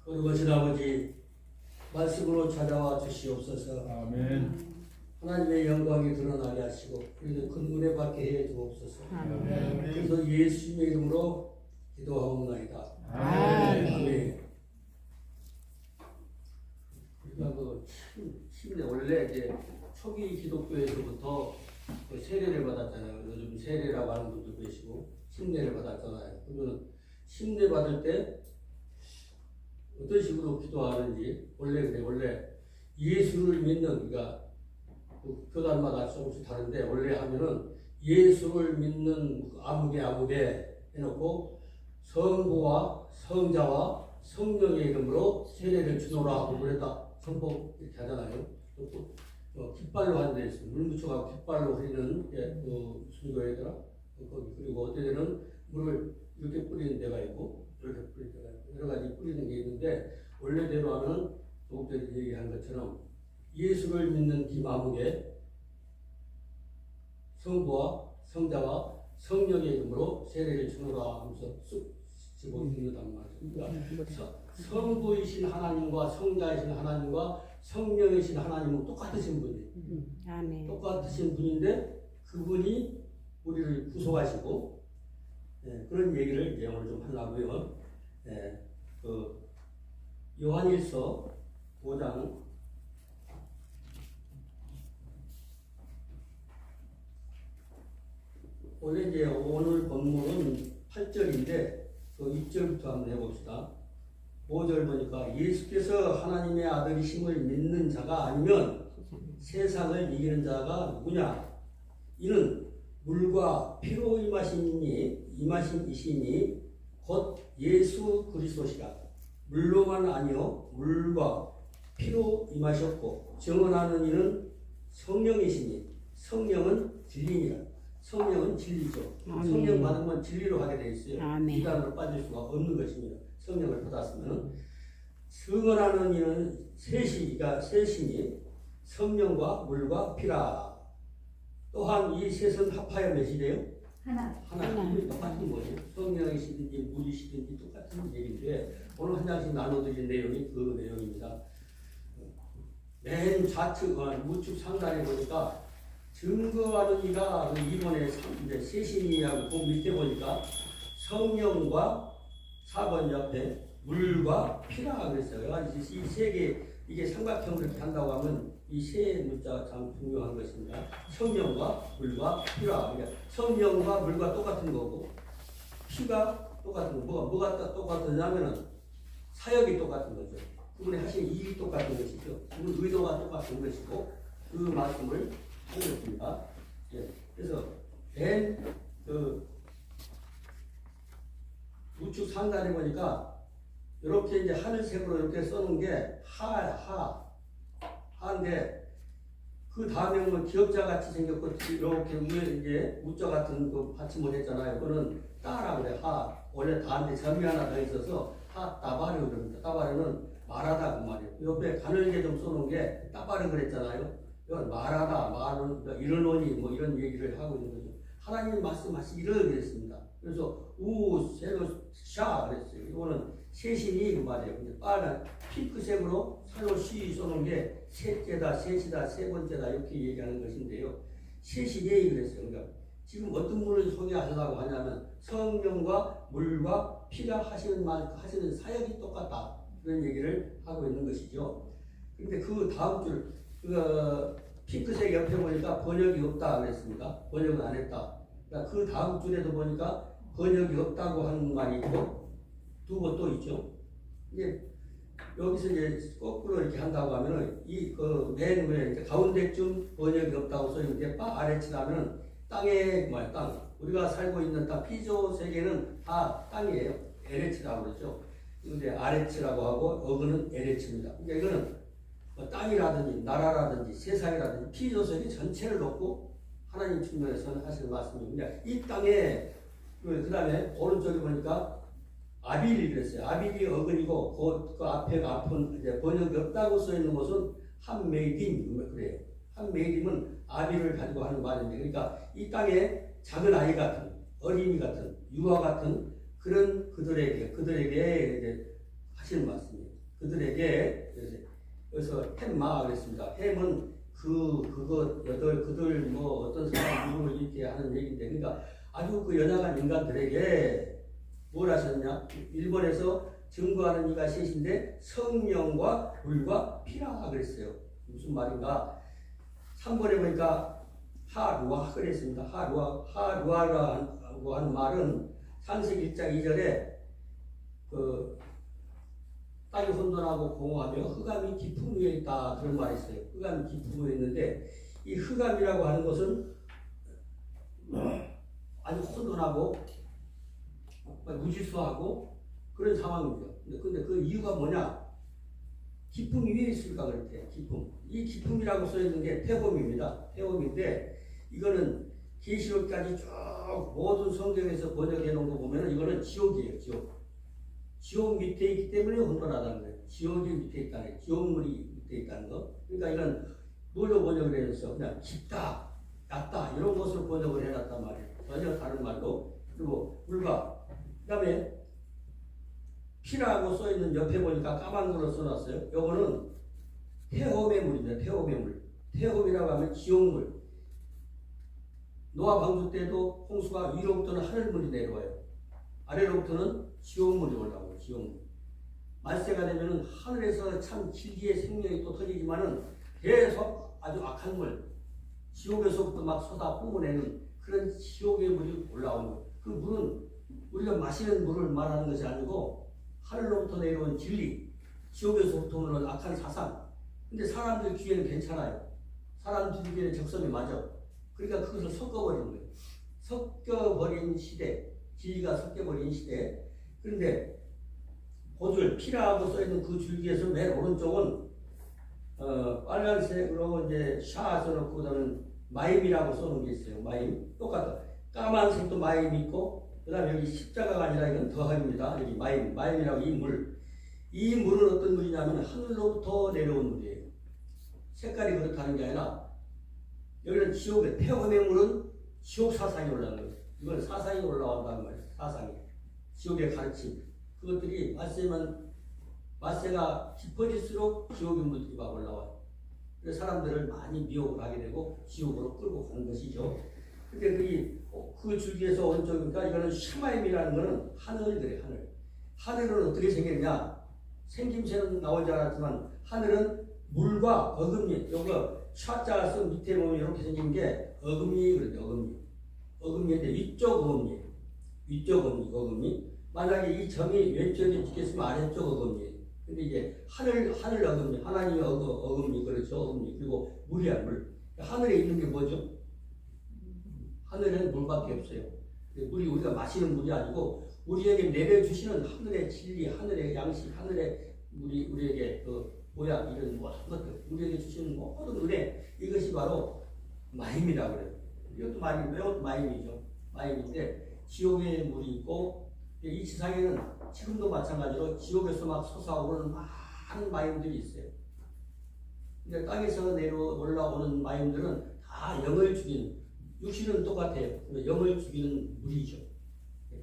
거룩하신 아버지, 말씀으로 찾아와 주시옵소서. 아멘. 하나님의 영광이 드러나게 하시고 우리는 큰 은혜 받게 해 주옵소서. 아멘. 그래서 예수님의 이름으로 기도하옵나이다. 아멘. 아멘. 우리가 침례 원래 이제 초기 기독교에서부터 그 세례를 받았잖아요. 요즘 세례라고 하는 분도 계시고 침례를 받았잖아요. 그러면 침례 받을 때 어떤 식으로 기도하는지 원래 예수를 믿는, 그러니까 그 교단마다 조금씩 다른데 원래 하면은 예수를 믿는 아무개 해놓고 성부와 성자와 성령의 이름으로 세례를 주노라 하고 그랬다 선포 이렇게 하잖아요. 또 깃발로 하는 데 있어요. 물 묻혀가고 깃발로 흐리는 그 순교회더라. 그리고 어떤 데는 물을 이렇게 뿌리는 데가 있고 이렇게 뿌리는 데가 있고 여러 가지 뿌리는 게 있는데 원래대로 하면 조금 전에 얘기한 것처럼 예수를 믿는 김아무개 성부와 성자와 성령의 이름으로 세례를 주노라 하면서 쑥 집어넣는단 말이에요. 그러니까 성부이신 하나님과 성자이신 하나님과 성령이신 하나님은 똑같으신 분이에요. 아멘. 똑같으신 분인데 그분이 우리를 구속하시고 그런 얘기를 이제 오늘 좀 하려고요. 그 요한일서 5장 원래 이제 오늘 본문은 8절인데 그 2절부터 한번 해봅시다. 5절 보니까 예수께서 하나님의 아들이심을 믿는 자가 아니면 세상을 이기는 자가 누구냐? 이는 물과 피로 임하신 이시니 곧 예수 그리스도시라. 물로만 아니요 물과 피로 임하셨고 증언하는 이는 성령이시니 성령은 진리니라. 성령은 진리죠. 아멘. 성령 받으면 진리로 하게 돼 있어요. 아멘. 이단으로 빠질 수가 없는 것입니다. 성령을 받았으면 증언하는 이는 셋이니 성령과 물과 피라. 또한 이 셋은 합하여 몇이래요? 하나. 똑같은 거예요. 성령이시든지 물이시든지 똑같은 얘기인데 오늘 한 장씩 나눠드린 내용이 그 내용입니다. 맨 좌측 우측 상단에 보니까 증거하는 이가 그 2번에 이제 셋이니하고 그 밑에 보니까 성령과 4번 옆에 물과 피라 그랬어요. 이 세 개 이게 삼각형 그렇게 한다고 하면 이 세 문자가 참 중요한 것입니다. 성령과 물과 피라. 그러니까 성령과 물과 똑같은 거고 피가 똑같은 거. 뭐가 똑같으냐면은 사역이 똑같은 거죠. 그분이 하신 일이 똑같은 것이죠. 그분 의도가 똑같은 것이고 그 말씀을 하는 것입니다. 그래서 맨 그 우측 상단에 보니까 이렇게 이제 하늘색으로 이렇게 써놓은 게 하인데 그 다음에 보면 기역자 같이 생겼고 이렇게 위에 이제 우자 같은 그 받침을 했잖아요. 그거는 따라고 그래. 원래 다한테 점이 하나 더 있어서 따바르 그럽니다. 따바르는 말하다 그 말이에요. 옆에 가늘게 좀 써놓은 게 따바르 그랬잖아요. 이건 말하다, 말은 이러노니 뭐 이런 얘기를 하고 있는 거죠. 하나님 말씀하시 이러 그랬습니다. 그래서 세로 샤 그랬어요. 이거는 셋이니 그 말이에요. 근데 빨간 핑크색으로 살로 씨 써놓은 게 셋째다, 셋이다, 세 번째다 이렇게 얘기하는 것인데요. 셋이니 그랬어요. 그러니까 지금 어떤 분을 소개하시려고 하냐면 성령과 물과 피가 하시는 사역이 똑같다 그런 얘기를 하고 있는 것이죠. 그런데 그 다음 줄 핑크색 옆에 보니까 번역이 없다 그랬습니다. 번역은 안 했다. 그러니까 그 다음 줄에도 보니까 번역이 없다고 하는 말이 있고 두 번 또 있죠. 이제 여기서 이제 거꾸로 이렇게 한다고 하면은 이 그 맨 위에 가운데쯤 번역이 없다고 써있는데 아래치라면 땅에 땅. 우리가 살고 있는 땅 피조 세계는 다 땅이에요. 에레치라고 그러죠. 근데 아래치라고 하고 어그는 에레치입니다. 그러니까 이거는 땅이라든지 나라라든지 세상이라든지 피조 세계 전체를 놓고 하나님 측면에서는 하시는 말씀입니다. 이 땅에 그 다음에 오른쪽에 보니까 아빌이 그랬어요. 아빌이 어근이고 그 앞에 앞은 이제 번역이 없다고 써 있는 것은 한메이딤 그래요. 한메이딤은 아빌을 가지고 하는 말인데 그러니까 이 땅에 작은 아이 같은 어린이 같은 유아 같은 그런 그들에게 이제 하시는 말씀이에요. 그들에게 그래서 햄마 그랬습니다. 햄은 그들 뭐 어떤 사람 누구를 이렇게 하는 얘기인데, 그러니까 아주 그 연약한 인간들에게 뭘 하셨냐? 일본에서 증거하는 이가 셋인데 성령과 물과 피라 그랬어요. 무슨 말인가? 3번에 보니까 하루아 그랬습니다. 하루아라고 하는 말은 창세기 1장 2절에 그 땅이 혼돈하고 공허하며 흑암이 깊은 위에 있다 그런 말이 있어요. 흑암이 깊은 위에 있는데 이 흑암이라고 하는 것은 아주 혼돈하고 무질서하고 그런 상황이죠. 근데 그 이유가 뭐냐? 기쁨 위에 있을까 그랬대. 기쁨. 이 기쁨이라고 써 있는 게 태홈입니다. 태홈인데 이거는 계시록까지 쭉 모든 성경에서 번역해 놓은 거 보면 이거는 지옥이에요. 지옥. 지옥 밑에 있기 때문에 혼돈하다는 거예요. 지옥이 밑에 있다는 거예요. 지옥물이 밑에 있다는 거. 그러니까 이건 뭘로 번역을 해줬어? 그냥 깊다, 낮다 이런 것으로 번역을 해놨단 말이에요. 전혀 다른 말로. 그리고 물과 그 다음에 피라고 써있는 옆에 보니까 까만 걸로 써놨어요. 요거는 태홈의 물입니다. 태홈의 물. 태홈이라고 하면 지옥물. 노아 방주 때도 홍수가 위로부터는 하늘물이 내려와요. 아래로부터는 지옥물이 올라오고 지옥물. 말세가 되면은 하늘에서 참 진리의 생명이 또 터지지만은 계속 아주 악한 물, 지옥에서부터 막 쏟아 뿜어내는 그런 지옥의 물이 올라오는 거예요. 그 물은 우리가 마시는 물을 말하는 것이 아니고 하늘로부터 내려온 진리, 지옥에서부터 오는 악한 사상. 근데 사람들 귀에는 괜찮아요. 사람들 귀에는 적성에 맞아. 그러니까 그것을 섞어버리는 거예요. 섞여버린 시대, 진리가 섞여버린 시대. 그런데 고줄, 피라고 써있는 그 줄기에서 맨 오른쪽은 빨간색으로 이제 샤 써놓고 그다음에 마임이라고 써놓은 게 있어요. 마임. 똑같아. 까만색도 마임이 있고 그 다음에 여기 십자가가 아니라 이건 더하입니다. 여기 마임이라고 이 물. 이 물은 어떤 물이냐면 하늘로부터 내려온 물이에요. 색깔이 그렇다는 게 아니라 여기는 지옥의 태홈의 물은 지옥 사상이 올라오는 거예요. 이건 사상이 올라온다는 말이에요. 사상이. 지옥의 가르침. 그것들이 맛세가 깊어질수록 지옥의 물들이 막 올라와요. 그래서 사람들을 많이 미혹을 하게 되고 지옥으로 끌고 가는 것이죠. 근데 그 줄기에서 오른쪽이니까 이거는 샤마임이라는 거는 하늘 그래, 하늘. 하늘은 어떻게 생겼냐? 생김새는 나오지 않았지만 하늘은 물과 어금니, 요거 샤자가 쓴 밑에 보면 이렇게 생긴 게 어금니 그러죠, 어금니. 어금니인데 위쪽 어금니. 위쪽 어금니. 만약에 이 점이 왼쪽에 찍혔으면 아래쪽 어금니. 근데 이제 하늘 어금니, 하나님의 어금니, 그렇죠, 어금니. 그리고 물이야, 물. 하늘에 있는 게 뭐죠? 하늘에는 물밖에 없어요. 물이 우리가 마시는 물이 아니고 우리에게 내려주시는 하늘의 진리, 하늘의 양식, 하늘의 물이 우리에게 그 모양 이런 모든 것들 우리에게 주시는 모든 은혜, 이것이 바로 마임이라고 그래요. 이것도 마임이죠. 마임인데 지옥의 물이 있고 이 지상에는 지금도 마찬가지로 지옥에서 막 솟아오르는 많은 마임들이 있어요. 근데 땅에서 올라오는 마임들은 다 영을 죽이는, 육신은 똑같아요. 영을 죽이는 물이죠.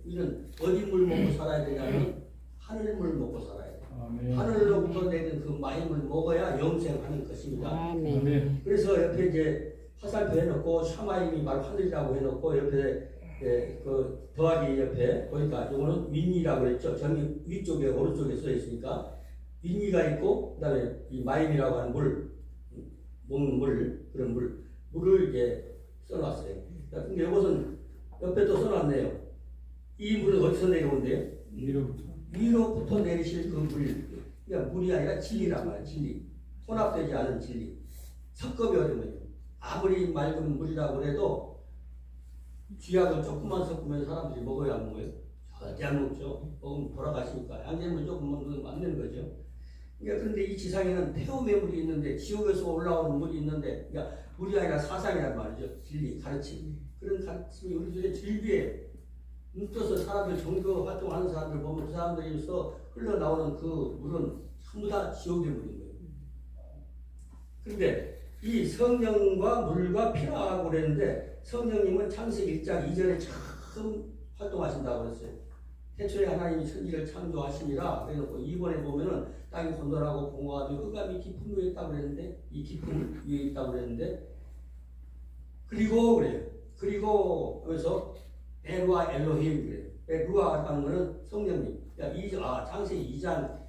우리는 어디 물 먹고 살아야 되냐면 하늘 물 먹고 살아야 돼요. 아멘. 하늘로부터 내린 그 마임을 먹어야 영생하는 것입니다. 아멘. 그래서 옆에 이제 화살표 해놓고 샤마임이 바로 하늘이라고 해놓고 옆에 그 더하기 옆에 보니까 이거는 윈이라고 했죠. 점이 위쪽에 오른쪽에 써 있으니까 윈이가 있고 그다음에 이 마임이라고 하는 물, 먹는 물, 그런 물을 이제 써놨어요. 근데 이것은 옆에 또 써놨네요. 이 물은 어디서 내려온대요? 위로부터 내리실 그 물. 그러니까 물이 아니라 진리란 말이에요. 진리. 혼합되지 않은 진리. 섞어버리는 거예요. 아무리 맑은 물이라고 해도 쥐약을 조금만 섞으면 사람들이 먹어야 안 먹어요? 절대 안 먹죠. 먹으면 돌아가시니까. 양념을 조금 먹으면 안 되는 거죠. 그러니까 그런데 이 지상에는 태움의 물이 있는데 지옥에서 올라오는 물이 있는데, 그러니까 물이 아니라 사상이란 말이죠. 진리, 가르침. 그런 가르침이 우리들의 진리에 눈떠서 사람들 종교 활동하는 사람들 보면 그 사람들에서 흘러나오는 그 물은 전부 다 지옥의 물인 거예요. 그런데 이 성령과 물과 피라고 그랬는데 성령님은 창세기 1장 2절에 처음 활동하신다고 그랬어요. 태초에 하나님이 천지를 창조하시니라. 그래놓고 2번에 보면은 땅이 건설하고 공허하며 흑암이 깊은 위에 있다고 그랬는데, 이 깊은 위에 있다고 그랬는데, 그리고 그래요. 그리고 여기서 베루아 엘로힘 그래요. 베루아라는 거는 성령님. 그러니까 창세기 2장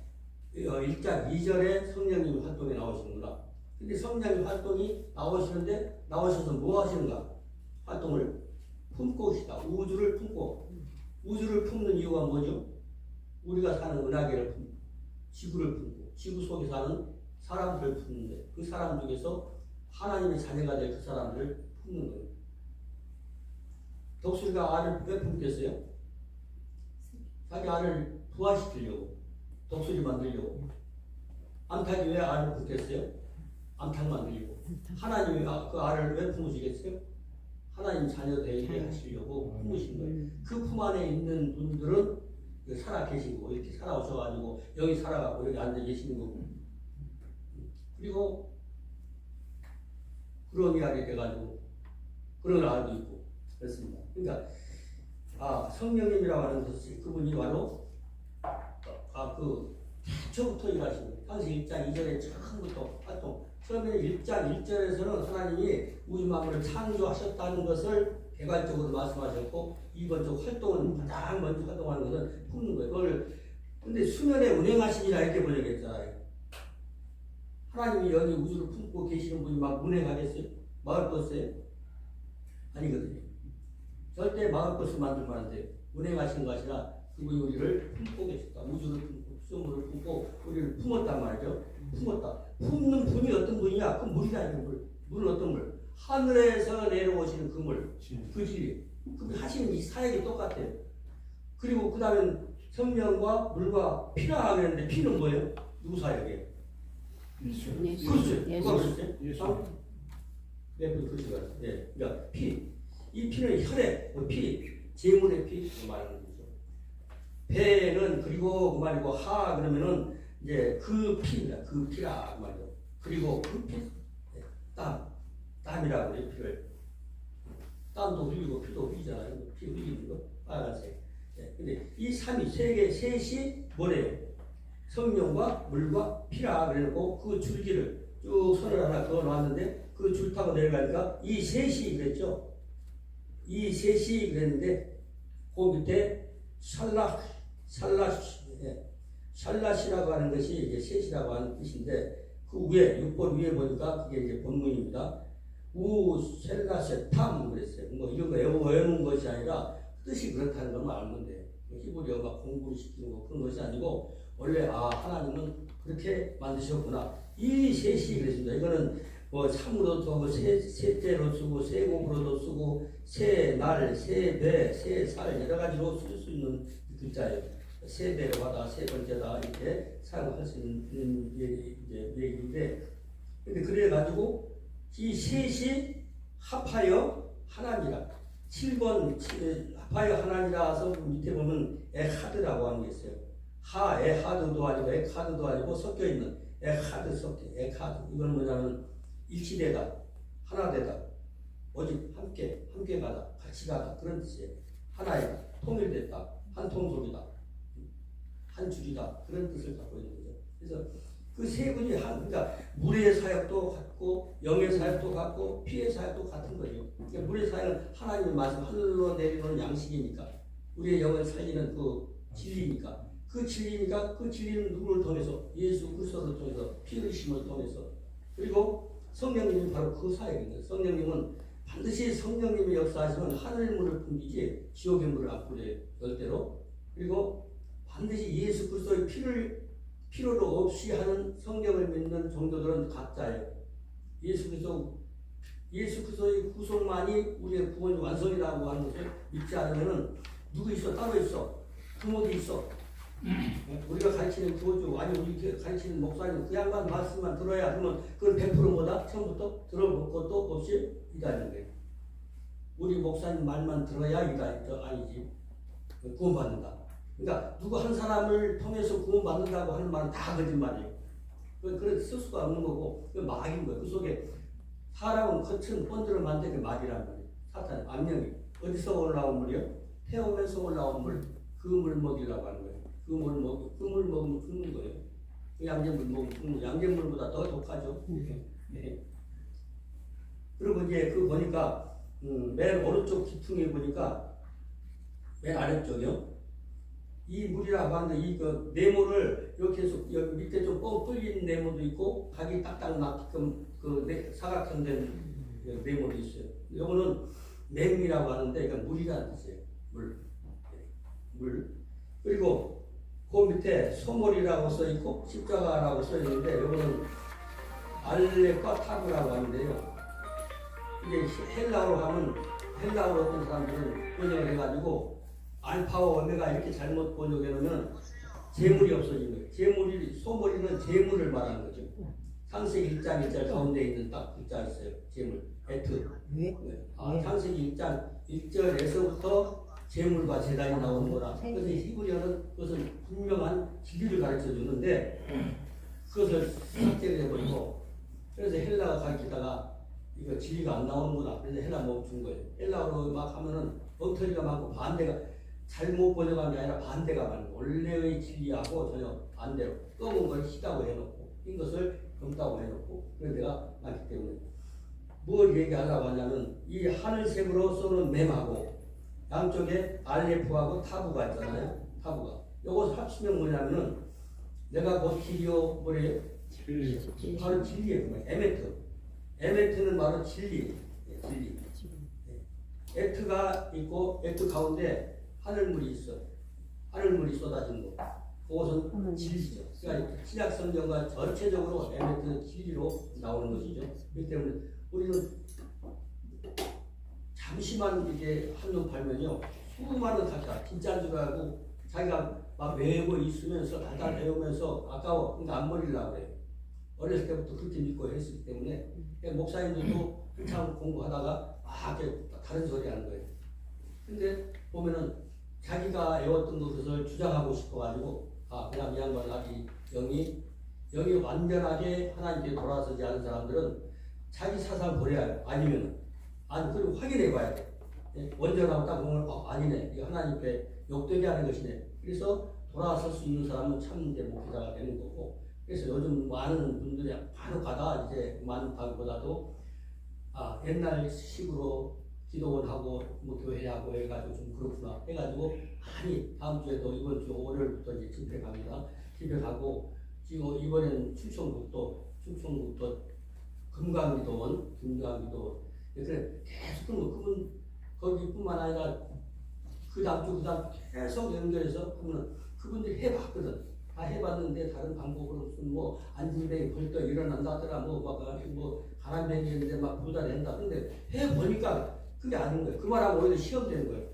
1장 2절에 성령님 활동이 나오시는구나. 근데 성령님 활동이 나오시는데 나오셔서 뭐 하시는가? 활동을 품고 계시다. 우주를 품고. 우주를 품는 이유가 뭐죠? 우리가 사는 은하계를 품고 지구를 품고 지구 속에 사는 사람들을 품는데 그 사람 중에서 하나님의 자녀가 될 그 사람들을 품는 거예요. 독수리가 알을 왜 품겠어요? 자기 알을 부화시키려고, 독수리 만들려고. 암탉이 왜 알을 품겠어요? 암탉 만들려고. 하나님이 그 알을 왜 품으시겠어요? 하나님 자녀 되게 하시려고 품으신 거예요. 그 품 안에 있는 분들은 살아 계시고 이렇게 살아오셔가지고 여기 살아가고 여기 앉아 계시는 거고. 그리고 그런 이야기 돼가지고 그런 알도 있고 그렇습니다. 그러니까 성령님이라고 하는 것이 그분이 바로 그 태초부터 일하신 거예요. 창세기 1장 2절에 처음부터 활동. 처음에 1장 1절에서는 하나님이 우주 만물을 창조하셨다는 것을 개괄적으로 말씀하셨고, 2번적 활동은 가장 먼저 활동하는 것은 품는 거예요. 그걸 근데 수면에 운행하시니라 이렇게 번역했잖아요. 하나님이 여기 우주를 품고 계시는 분이 막 운행하겠어요? 마을버스예요? 아니거든요. 절대 마을버스 만들면 안 돼요. 운행하신 것이라 그분이 우리를 품고 계셨다. 우주를 품고 수물을 품고 우리를 품었단 말이죠. 품었다. 품는 분이 어떤 분이냐? 그 물이다. 물. 물은 어떤 물? 하늘에서 내려오시는 그 물. 그 진리. 그분이 하시는 이 사역이 똑같아요. 그리고 그 다음에 성령과 물과 피라 그랬는데 피는 뭐예요? 누구 사역이에요? 예수. 그렇죠. 누가 그랬어요? 예수. 네, 그렇죠. 예. 그러니까 피. 이 피는 혈액, 피, 제물의 피 말하는 거죠. 배는 그리고 그 말이고 하 그러면은 이제 그 피입니다. 그 피라 그 말이죠. 그리고 그 피, 땀이라고 해요. 피를. 땀도 흘리고 피도 흘리잖아요. 피 흘리는 거 빨간색. 예. 근데 이 삼이 셋이 뭐래요? 성령과 물과 피라 그래놓고 그 줄기를 쭉 선을 하나 그어 놨는데 그 줄 타고 내려가니까 이 셋이 그랬죠. 이 셋이 그랬는데 그 밑에 샬랏이라고 하는 것이 이제 셋이라고 하는 뜻인데 그 위에 6번 위에 보니까 그게 이제 본문입니다. 샬랏의 탐 그랬어요. 뭐 이런 거 외우는 것이 아니라 뜻이 그렇다는 걸 알면 돼요. 히브리어가 공부를 시키는 거 그런 것이 아니고 원래 하나님은 그렇게 만드셨구나. 이 셋이 그랬습니다. 이거는 뭐 참으로 쓰고 셋째로 쓰고 세곡으로도 쓰고 새날, 새배, 새살 여러 가지로 쓸 수 있는 글자예요. 세배로 하다, 세 번째다 이렇게 사용할 수 있는 얘기인데, 근데 그래 가지고 이 셋이 합하여 하나니라. 7번 합하여 하나니라서 밑에 보면 에하드라고 하는 게 있어요. 에하드도 아니고 에카드도 아니고 섞여 있는 에하드 에카드. 이건 뭐냐면 일치되다, 하나되다, 오직 함께 가다, 같이 가다 그런 뜻이에요. 하나이다, 통일됐다, 한 통속이다, 한 줄이다 그런 뜻을 갖고 있는 거죠. 그래서 그 세 분이 그러니까 물의 사역도 같고 영의 사역도 같고 피의 사역도 같은 거죠. 그러니까 물의 사역은 하나님의 말씀 하늘로 내리는 양식이니까 우리의 영을 살리는 그 진리니까 그 진리는 누구를 통해서 예수 그리스도를 통해서 피 흘리심을 통해서 그리고 성령님이 바로 그 사역입니다. 성령님은 반드시 성령님의 역사하시면 하늘의 물을 풍기지 지옥의 물을 안 뿌려요. 절대로. 그리고 반드시 예수 그리스도의 필요도 없이 하는 성령을 믿는 종교들은 가짜예요. 예수 그리스도의 구속만이 우리의 구원의 완성이라고 하는 것을 믿지 않으면 누구 있어? 따로 있어. 부모도 있어. 우리가 가르치는 교주 아니 우리 가르치는 목사님 그 양반 말씀만 들어야 하면 그건 100%보다 처음부터 들어볼 것도 없이 이다는 거예요. 우리 목사님 말만 들어야 이다 아니지 구원받는다. 그러니까 누구 한 사람을 통해서 구원받는다고 하는 말은 다 거짓말이에요. 그래 쓸 수가 없는 거고 그 막인 거예요. 그 속에 사람은 거친 본드를 만드는 게 말이란 말이에요. 사탄 악령이 어디서 올라온 물이요? 태우면서 올라온 물. 물 먹이라고 하는 거예요. 그 물 먹으면 죽는 거예요. 그 양잿물 먹으면 죽는 거예요. 양잿물보다 더 독하죠. 네. 그리고 이제 그 보니까 맨 오른쪽 기퉁에 보니까 맨 아래쪽이요. 이 물이라고 하는데 이그 네모를 이렇게 해서 여기 밑에 좀 뻥 뚫린 네모도 있고 각이 딱딱 맞게끔 사각형 된 네모도 있어요. 이거는 맹이라고 하는데 이건 물이라는 뜻이에요. 물. 그리고 그 밑에 소몰이라고 써 있고 십자가라고 써 있는데 이거는 알레과 타브라고 하는데요. 이게 헬라어로 하면 헬라어로 어떤 사람들은 번역을 해가지고 알파와 오메가 이렇게 잘못 번역해 놓으면 재물이 없어지는 거예요. 소몰이는 재물을 말하는 거죠. 창세기 1장 1절 가운데 있는 딱 글자 있어요. 재물, 에트. 창세기 1장 1절에서부터 재물과 재단이 나오는 거라. 그래서 히브리어는 그것은 분명한 진리를 가르쳐 주는데 그것을 삭제를 해버리고 그래서 헬라가 가르치다가 이거 진리가 안 나오는구나. 그래서 헬라 멈춘 거예요. 헬라어로 막 하면은 엉터리가 많고 반대가 잘못 번역한 게 아니라 반대가 많은 거예요. 원래의 진리하고 전혀 반대로 검은 걸 희다고 해놓고 흰 것을 검다고 해놓고 그래서 내가 많기 때문에 뭘 얘기하려고 하냐면 이 하늘색으로 쏘는 맴하고 양쪽에 알레프하고 타부가 있잖아요. 타부가 요거 합치면 뭐냐면은 내가 곧 길이요 뭐래요? 바로 진리예요. 에메트는 바로 진리. 에트가 있고 에트 가운데 하늘물이 있어. 하늘물이 쏟아진 거. 그것은 진리죠. 그러니까 신약 성경과 전체적으로 에메트는 진리로 나오는 것이죠. 그렇기 때문에 우리는 잠시만 이게 한눈 팔면요 수많은 가짜 진짜인 줄 알고 자기가 막 외우고 있으면서 달달 배우면서 아까워. 그러니까 안 버리려고 그래요. 어렸을 때부터 그렇게 믿고 했기 때문에 목사님들도 한참 공부하다가 막 이렇게 다른 소리 하는 거예요. 근데 보면은 자기가 외웠던 것을 주장하고 싶어가지고 그냥 이 양반이 영이 완전하게 하나님께 돌아서지 않은 사람들은 자기 사상 버려야 해요. 그리고 확인해 봐야 돼. 원전하고 딱 보면 아니네. 이거 하나님께 욕되게 하는 것이네. 그래서 돌아설 수 있는 사람은 참된 목회자가 되는 거고. 그래서 요즘 많은 분들이 간혹가다 이제 많다기보다도 옛날 식으로 기도원하고 뭐 교회하고 해가지고 좀 그렇구나 해가지고 많이 다음 주에도 이번 주 월요일부터 이제 집회 갑니다. 집회 가고 지금 이번에는 충청북도 금강기도원 그래 계속 그분 거기뿐만 아니라 그 다음 주 계속 연결해서 하면 그분들이 해봤거든. 다 해봤는데 다른 방법으로 무슨 뭐 안진뱅이 벌떡 일어난다더라 뭐 가난뱅이인데 막 부자 된다. 근데 해보니까 그게 아닌 거예요. 그 말하고 오히려 시험되는 거예요.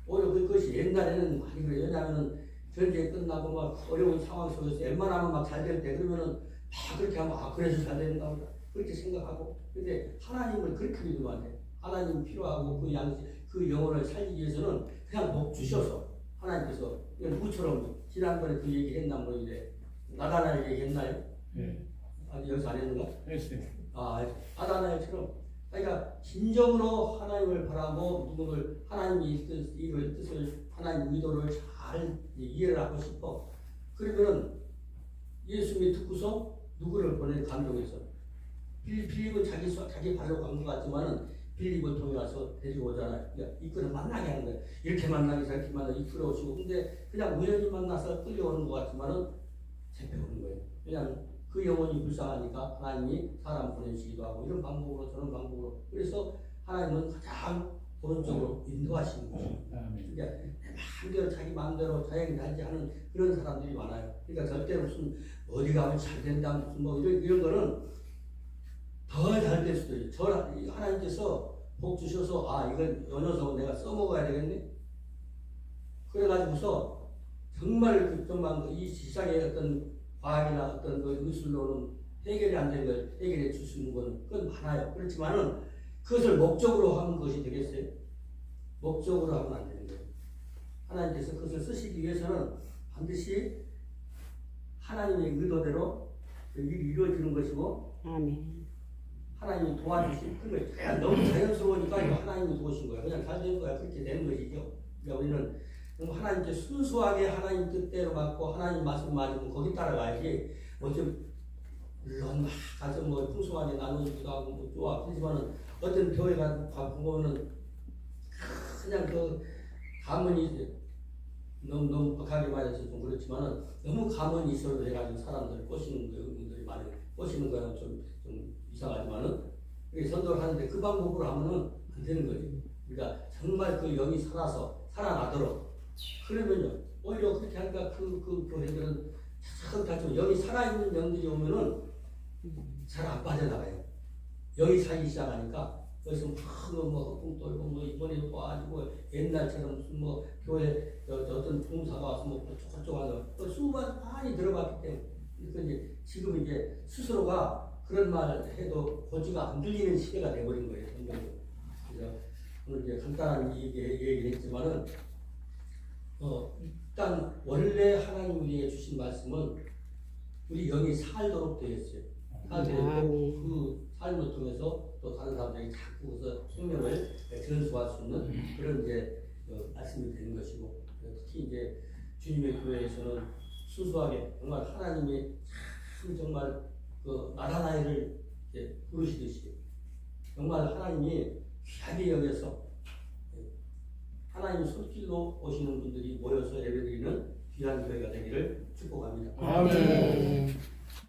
오히려 그것이 옛날에는 많이 그래요. 왜냐하면 전쟁 끝나고 막 어려운 상황 속에서 웬만하면 막 잘 될 때 그러면은 막 그렇게 하면 그래서 잘 되는가 보다 그렇게 생각하고 근데 하나님을 그렇게 믿으면 안 돼. 하나님 필요하고 그 영혼을 살리기 위해서는 그냥 복 주셔서 하나님께서 누구처럼 지난번에 그 얘기 했나 뭐 이래 나다나엘 얘기 했나요? 네. 여기서 안 했는가? 했어요. 나다나엘처럼 그러니까 진정으로 하나님을 바라고 누구를 하나님의 뜻을 하나님 의도를 잘 이해를 하고 싶어. 그러면은 예수님이 듣고서 누구를 보내 감동해서 빌립은 자기 발로 간 것 같지만은 빌립을 통해서 데리고 오잖아요. 그러니까 이끌어 만나게 하는 거예요. 이렇게 만나기 저렇게 만나기 이끌어 오시고 근데 그냥 우연히 만나서 끌려오는 것 같지만은 잡혀오는 거예요. 왜냐하면 그 영혼이 불쌍하니까 하나님이 사람 보내주기도 하고 이런 방법으로 저런 방법으로 그래서 하나님은 가장 오른쪽으로 인도하시는 거예요. 그러니까 마음대로 자기 마음대로 자연히 살지 않은 그런 사람들이 많아요. 그러니까 절대 무슨 어디 가면 잘 된다 무슨 뭐 이런 거는 더 잘 될 수도 있어요. 하나님께서 복 주셔서 이건 요 녀석은 내가 써먹어야 되겠네. 그래가지고서 정말 이 세상의 어떤 과학이나 어떤 그 의술로는 해결이 안 되는 걸 해결해 줄 수 있는 건 그건 많아요. 그렇지만은 그것을 목적으로 하는 것이 되겠어요? 목적으로 하면 안 되는 거예요. 하나님께서 그것을 쓰시기 위해서는 반드시 하나님의 의도대로 일이 이루어지는 것이고 아멘. 하나님이 도와주신 그런 거예요. 그냥 너무 자연스러우니까 이거 하나님이 도우신 거예요. 그냥 잘 된 거야. 그렇게 되는 것이죠. 그러니까 우리는 하나님께 순수하게 하나님 뜻대로 맞고 하나님 말씀 맞으면 거기 따라가야지. 좀 물론 막 가서 풍성하게 나누기도 하고 좋아. 그렇지만은 어떤 교회 가보면은 그냥 가문이 너무 벅하게 말해서 좀 그렇지만은 너무 가문이 있어도 해가지고 사람들 꼬시는 경우들이 많이 꼬시는 거는 좀 이상하지만은 선도를 하는데 그 방법으로 하면은 안 되는 거지. 그러니까 정말 그 영이 살아나도록 그러면요 오히려 그렇게 하니까 그 교회들은 차츰차츰 영이 살아있는 영들이 오면은 잘 안 빠져나가요. 영이 살기 시작하니까 그래서 막 헛꿈 떨고 이번에 또 아니고 옛날처럼 무슨 교회 어떤 봉사가 와서 저쪽 하서 수만 많이 들어봤기 때문에 그러니까 이제 지금 이제 스스로가 그런 말 해도 고지가 안 들리는 시대가 돼버린 거예요. 그래서 오늘 이제 간단한 얘기를 했지만은 일단 원래 하나님 우리에게 주신 말씀은 우리 영이 살도록 되어 있어요. 그 삶을 통해서 또 다른 사람들이 자꾸 생명을 전수할 수 있는 그런 이제 말씀이 되는 것이고 특히 이제 주님의 교회에서는 순수하게 정말 하나님이 참 정말 나라나이를 부르시듯이 정말 하나님이 귀하게 여겨서 하나님 손길로 오시는 분들이 모여서 예배드리는 귀한 교회가 되기를 축복합니다. 아멘.